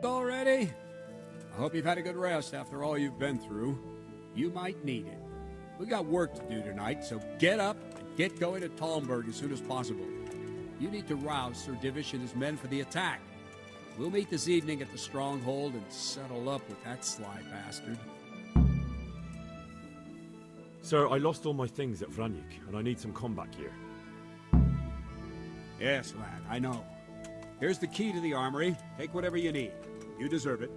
Already? I hope you've had a good rest after all you've been through. You might need it. We got work to do tonight, so get up and get going to Talmberg as soon as possible. You need to rouse Sir Divish and his men for the attack. We'll meet this evening at the stronghold and settle up with that sly bastard. Sir, I lost all my things at Vranyik, and I need some combat gear. Yes, lad, I know. Here's the key to the armory. Take whatever you need. You deserve it.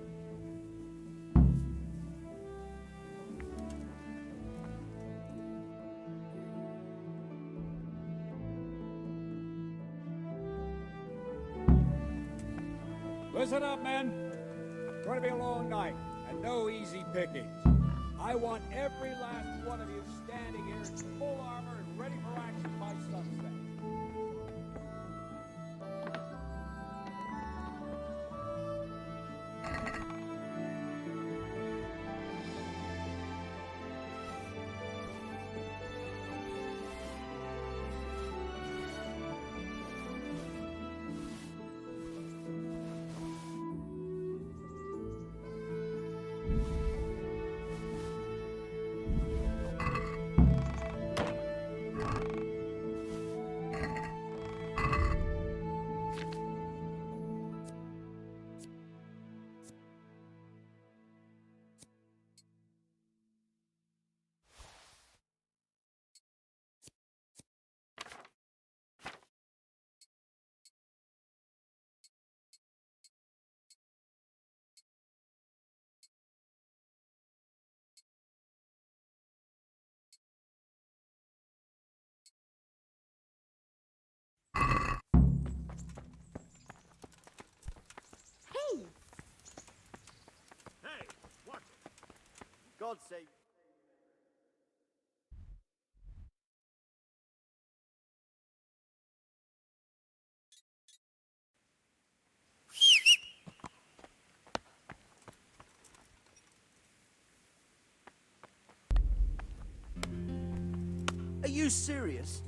Listen up, men. It's going to be a long night, and no easy pickings. I want every last one of you standing here in full armor and ready for action by sunset. God save. Are you serious?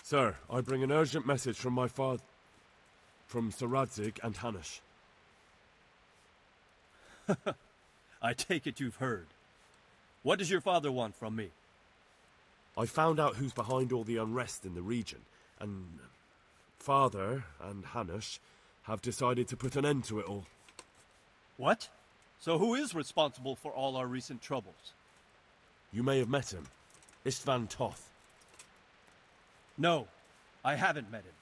Sir, I bring an urgent message from my father... from Sir Radzig and Hanush. I take it you've heard. What does your father want from me? I found out who's behind all the unrest in the region, and... Father and Hanush have decided to put an end to it all. What? So who is responsible for all our recent troubles? You may have met him. Istvan Toth. No, I haven't met him.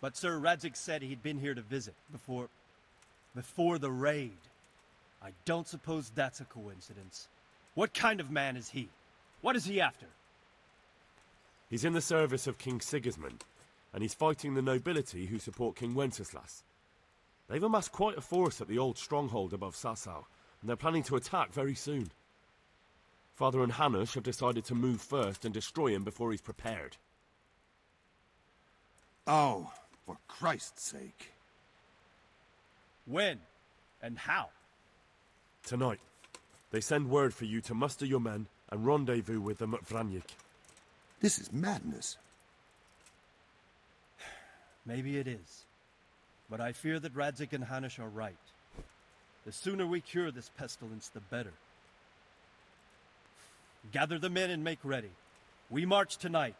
But Sir Radzig said he'd been here to visit before the raid. I don't suppose that's a coincidence. What kind of man is he? What is he after? He's in the service of King Sigismund, and he's fighting the nobility who support King Wenceslas. They've amassed quite a force at the old stronghold above Sasau, and they're planning to attack very soon. Father and Hanush have decided to move first and destroy him before he's prepared. Oh, for Christ's sake. When? And how? Tonight. They send word for you to muster your men and rendezvous with them at Vranyik. This is madness. Maybe it is. But I fear that Radzig and Hanush are right. The sooner we cure this pestilence, the better. Gather the men and make ready. We march tonight.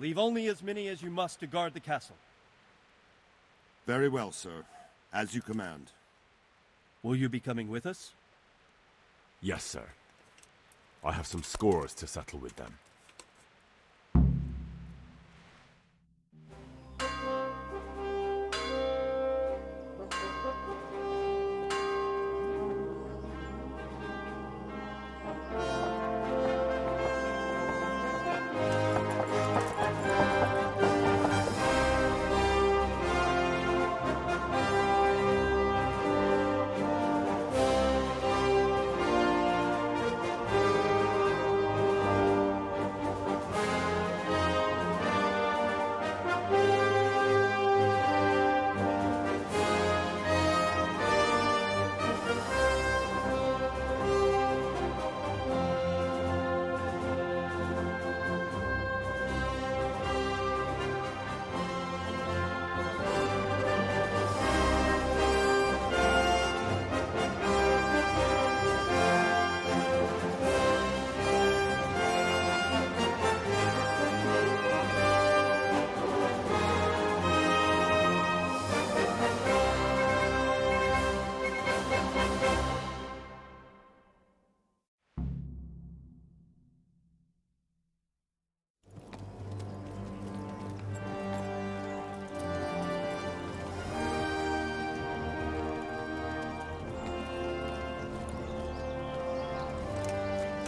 Leave only as many as you must to guard the castle. Very well, sir. As you command. Will you be coming with us? Yes, sir. I have some scores to settle with them.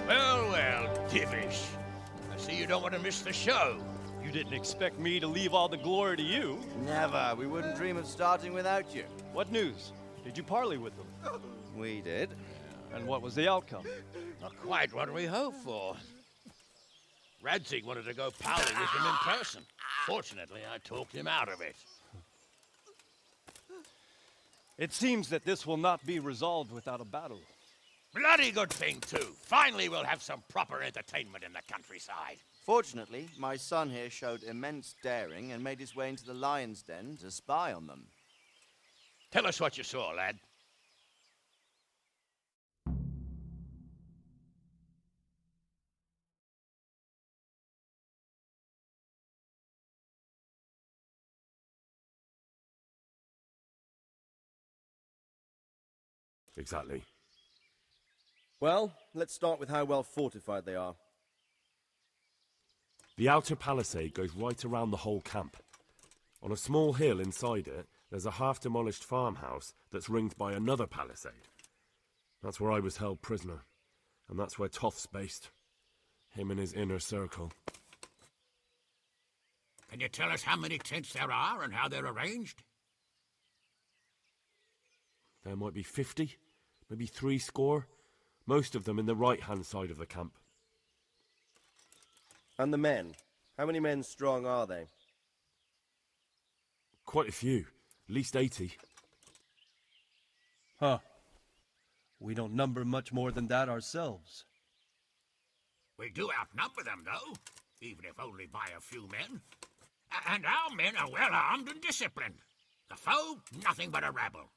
Well, Divish. I see you don't want to miss the show. You didn't expect me to leave all the glory to you. Never. We wouldn't dream of starting without you. What news? Did you parley with them? We did. And what was the outcome? Not quite what we hoped for. Radzig wanted to go pally with him in person. Fortunately, I talked him out of it. It seems that this will not be resolved without a battle. Bloody good thing, too. Finally, we'll have some proper entertainment in the countryside. Fortunately, my son here showed immense daring and made his way into the lion's den to spy on them. Tell us what you saw, lad. Exactly. Well, let's start with how well fortified they are. The outer palisade goes right around the whole camp. On a small hill inside it, there's a half-demolished farmhouse that's ringed by another palisade. That's where I was held prisoner, and that's where Toth's based. Him and his inner circle. Can you tell us how many tents there are and how they're arranged? There might be 50, maybe 70, most of them in the right-hand side of the camp. And the men? How many men strong are they? Quite a few, at least 80. Huh. We don't number much more than that ourselves. We do outnumber them, though, even if only by a few men. And our men are well armed and disciplined. The foe, nothing but a rabble.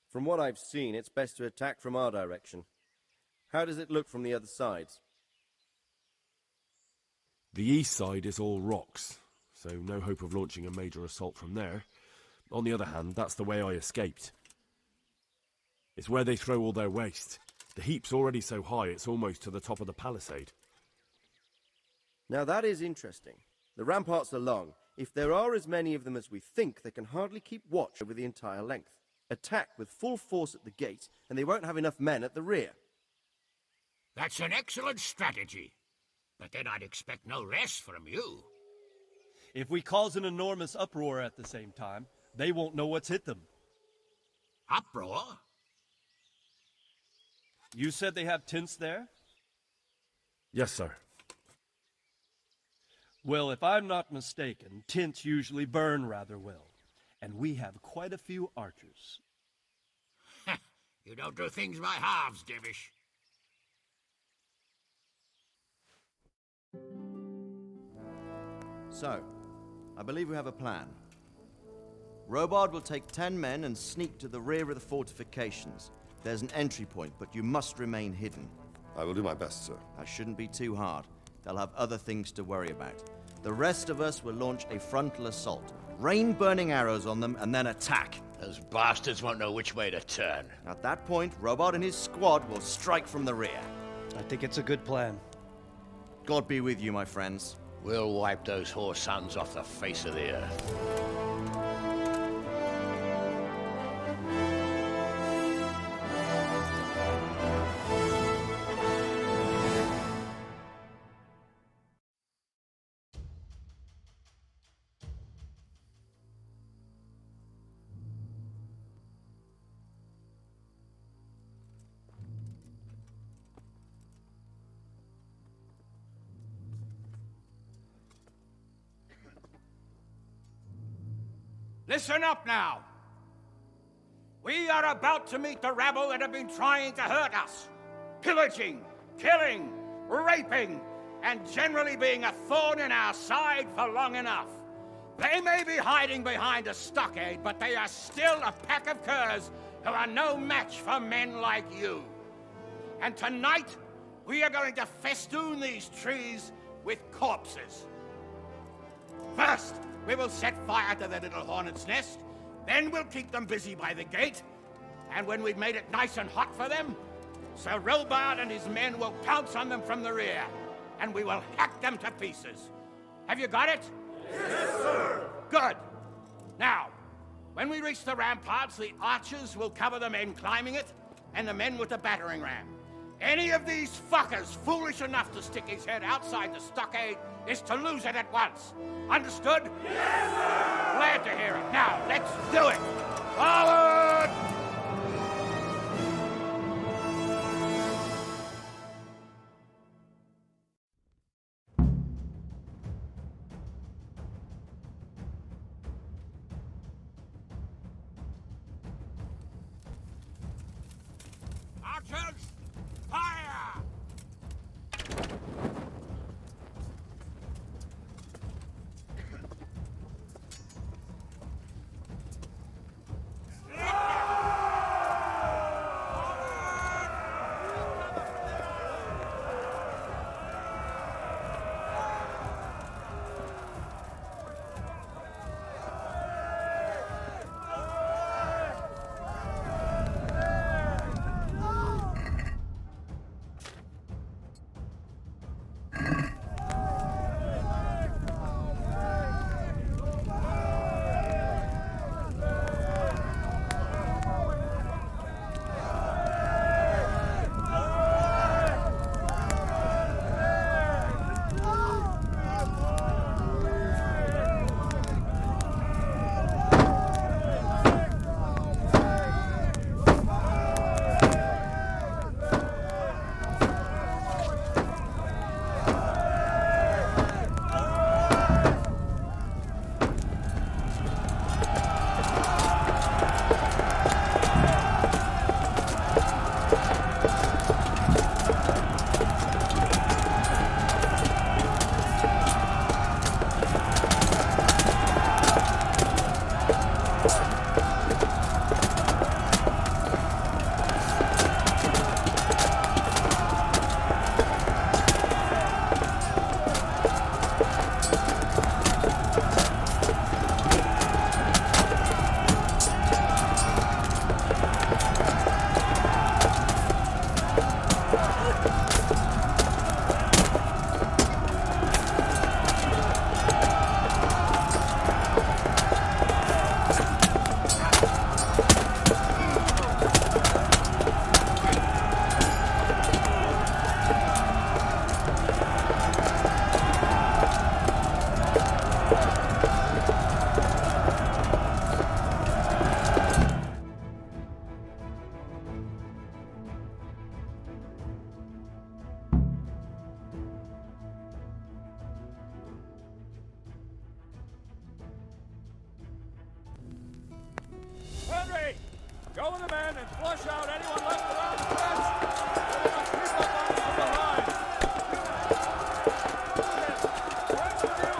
From what I've seen, it's best to attack from our direction. How does it look from the other sides? The east side is all rocks, so no hope of launching a major assault from there. On the other hand, that's the way I escaped. It's where they throw all their waste. The heap's already so high it's almost to the top of the palisade. Now that is interesting. The ramparts are long. If there are as many of them as we think, they can hardly keep watch over the entire length. Attack with full force at the gate, and they won't have enough men at the rear. That's an excellent strategy. But then I'd expect no less from you. If we cause an enormous uproar at the same time, they won't know what's hit them. Uproar? You said they have tents there? Yes, sir. Well, if I'm not mistaken, tents usually burn rather well. And we have quite a few archers. You don't do things by halves, Divish. So, I believe we have a plan. Robard will take 10 men and sneak to the rear of the fortifications. There's an entry point, but you must remain hidden. I will do my best, sir. That shouldn't be too hard. They'll have other things to worry about. The rest of us will launch a frontal assault. rain burning arrows on them, and then attack. Those bastards won't know which way to turn. At that point, Robot and his squad will strike from the rear. I think it's a good plan. God be with you, my friends. We'll wipe those whore sons off the face of the earth. Listen up now. We are about to meet the rabble that have been trying to hurt us. Pillaging, killing, raping, and generally being a thorn in our side for long enough. They may be hiding behind a stockade, but they are still a pack of curs who are no match for men like you. And tonight, we are going to festoon these trees with corpses. First, we will set fire to their little hornet's nest. Then we'll keep them busy by the gate. And when we've made it nice and hot for them, Sir Robard and his men will pounce on them from the rear. And we will hack them to pieces. Have you got it? Yes, sir! Good. Now, when we reach the ramparts, the archers will cover the men climbing it, and the men with the battering ram. Any of these fuckers foolish enough to stick his head outside the stockade is to lose it at once. Understood? Yes, sir! Glad to hear it. Now, let's do it! Forward! Archers, fire! Henry, go with the men and flush out anyone left around the fence. We must creep up on them from behind. Friends with you.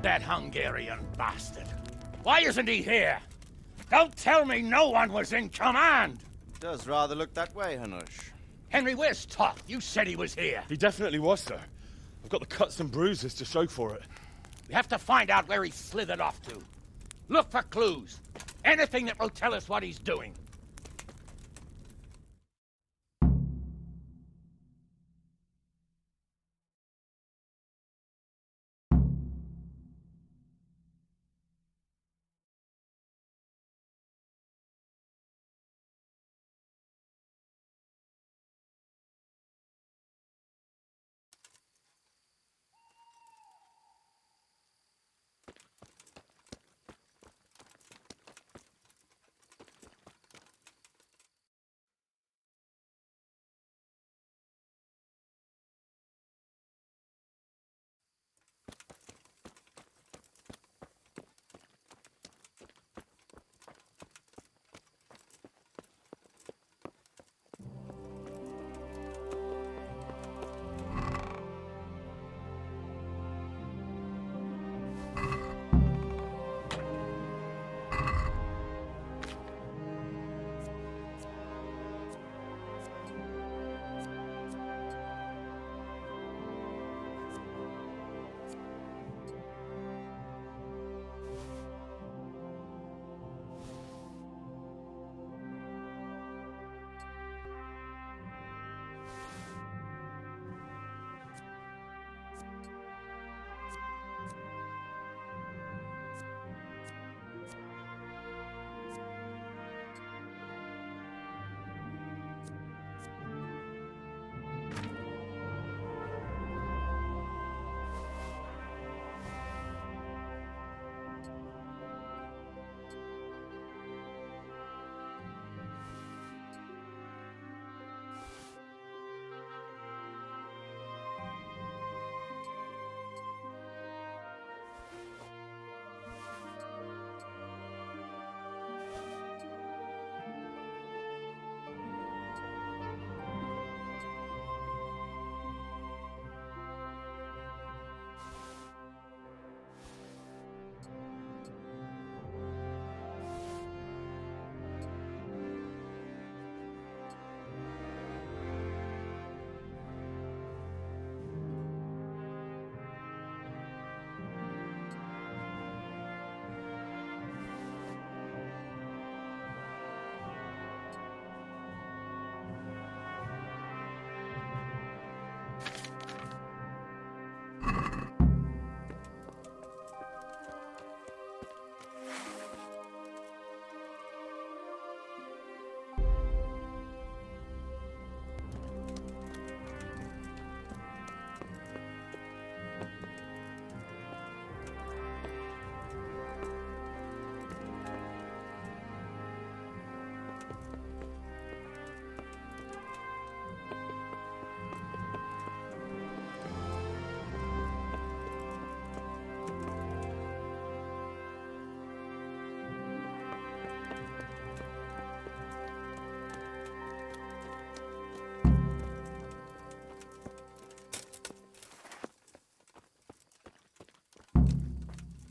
that Hungarian bastard? Why isn't he here? Don't tell me no one was in command! Does rather look that way, Hanush. Henry, where's Toth? You said he was here. He definitely was, sir. I've got the cuts and bruises to show for it. We have to find out where he slithered off to. Look for clues. Anything that will tell us what he's doing.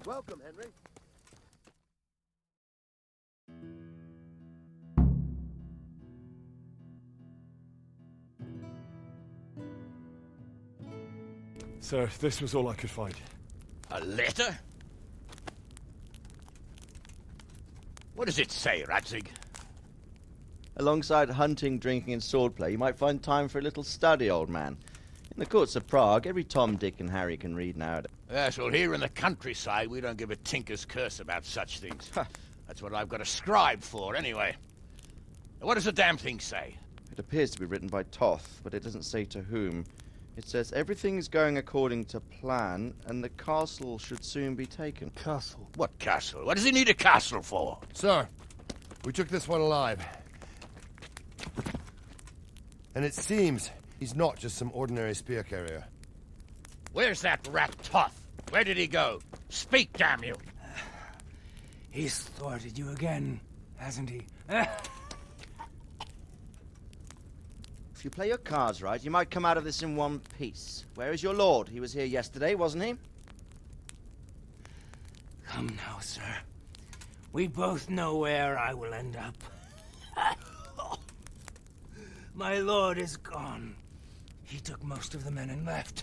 Welcome, Henry. Sir, this was all I could find. A letter? What does it say, Radzig? Alongside hunting, drinking, and swordplay, you might find time for a little study, old man. In the courts of Prague, every Tom, Dick, and Harry can read nowadays. Yes, well, here in the countryside, we don't give a tinker's curse about such things. That's what I've got a scribe for, anyway. What does the damn thing say? It appears to be written by Toth, but it doesn't say to whom. It says everything is going according to plan, and the castle should soon be taken. Castle? What castle? What does he need a castle for? Sir, we took this one alive. And it seems he's not just some ordinary spear carrier. Where's that rat Toth? Where did he go? Speak, damn you! He's thwarted you again, hasn't he? If you play your cards right, you might come out of this in one piece. Where is your lord? He was here yesterday, wasn't he? Come now, sir. We both know where I will end up. My lord is gone. He took most of the men and left.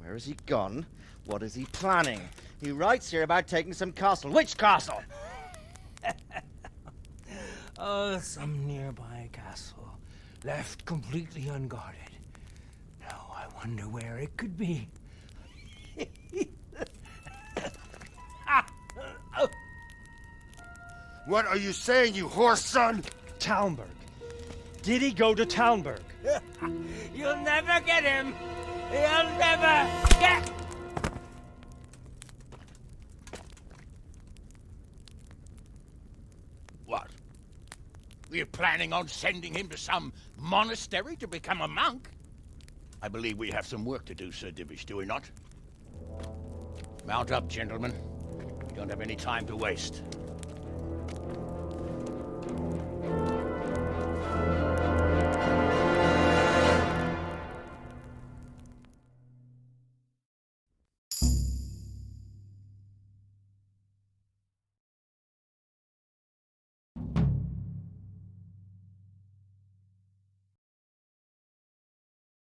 Where has he gone? What is he planning? He writes here about taking some castle. Which castle? Oh, some nearby castle, left completely unguarded. Now I wonder where it could be. What are you saying, you horse son? Talmberg. Did he go to Talmberg? You'll never get him! You'll never get... What? We're planning on sending him to some monastery to become a monk? I believe we have some work to do, Sir Divish, do we not? Mount up, gentlemen. We don't have any time to waste.